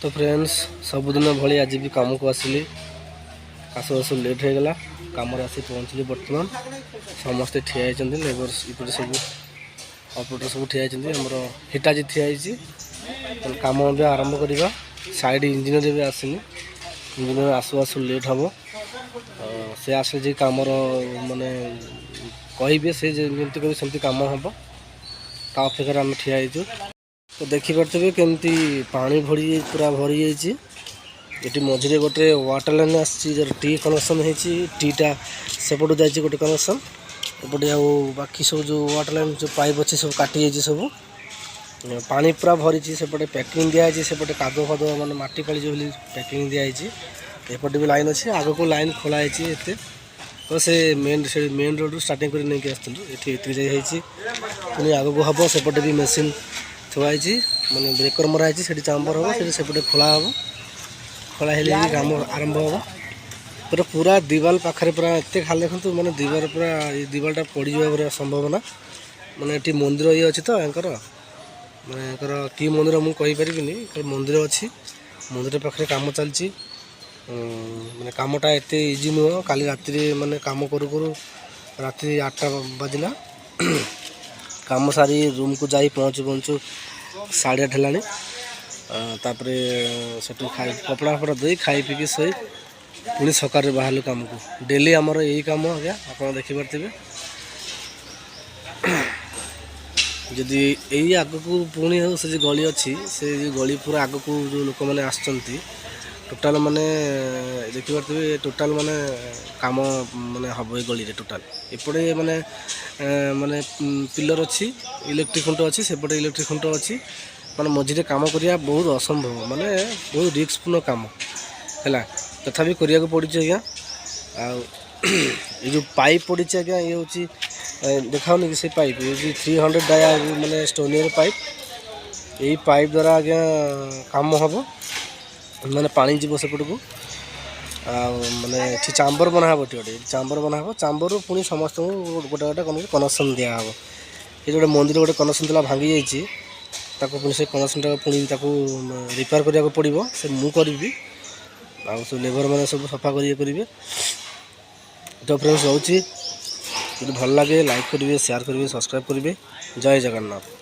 तो फ्रेंड्स सबुदिन भाई आज भी कम को आसिली आसु आसु लेट हो गला कम आसी पहुँचली बर्तमान समस्ते ठिया लेबर इपटे सब ऑपरेटर सब ठिया आमर हिटाची ठियाई कम भी आरंभ करवा साइड इंजीनियर भी आसनी इंजीनियर आसु आसु लेट हम से आसे जे कम माने कहे से जमी कह सेमती कम हम ता अपेक्षा आम ठिया तो देखिपे केमती पानी भरी पूरा भरी जाइए मझे गोटे वाटर लाइन आसी टी कनेक्शन होती टीटा सेपटू जाइए गोटे कनेक्शन एपटे बाकी सब जो वाटर लाइन जो पाइप अच्छे सब काटी सब पानी पूरा भरी सेपटे पैकिंग दिखाई सेपटे कादो फादो माने माटी पाली जो पैकिंग दिखाई एपटे भी लाइन अच्छे आग को लाइन खोलाई एत तो से मेन रोड स्टार्टिंग कर नहीं आसलु ये पुणी आग को हम सेपटे भी मेसीन थुआई माने ब्रेकर मराई से चांबर हम सेपटे खोला हम खोला काम आरंभ हम पूरा पूरा दीवाल पाखे पूरा एत खाल देखते माने दीवार पूरा दीवालटा पड़ जा संभावना माने ये मंदिर ये अच्छी तो यहाँ माने कि मंदिर मुझे कहीपरि मंदिर अच्छी मंदिर पाखे कम चलती माने कामटा एत इजी नुह काली राति माने काम करू करू राति 8टा बाजिला काम सारी रूम को जाई पहुँचु पहुँचु 8:30 हेलानी तापरे सेठू खाई कपड़ा फपड़ा दे खाई पीकी सोई पुणी सकाल बाहर काम को डेली आमर यही काम आज्ञा आप देखिपे जदि यही आग को पुणी से जो गली अच्छी से गली पूरा आग को जो लोक मैंने आसचंती टोटाल माने देखिपे टोटाल माने काम माने हम ये गली टोटाल एपटे माने माने पिलर अच्छी इलेक्ट्रिक खुंट अच्छी सेपटे इलेक्ट्रिक खुंट अच्छी माने मझे काम करवा बहुत असंभव माने बहुत रिस्कपूर्ण काम है तथापि करने को पड़ी आज्ञा ये जो पाइप पड़ी आज्ञा ये हूँ देखाऊनी कि से पाइप ये 300 डाया माने स्टोनियर पाइप यही पाइप द्वारा आज्ञा काम हम माने पानी जीव सेपट को माने चांबर बना गोटे चांबर बना चांबर पुणी समस्त गोटे गोटे कनेक्शन दिया ये जो मंदिर गोटे कनेक्शन था भांगी जाइए पुणी से कनेक्शन टाक पुणी रिपेयर करने पड़ो से मु करी सब लेबर मैंने सब सफा करेंगे तो फ्रेंड्स रोचे भल लगे लाइक करेंगे शेयर करेंगे सब्सक्राइब करेंगे जय जगन्नाथ।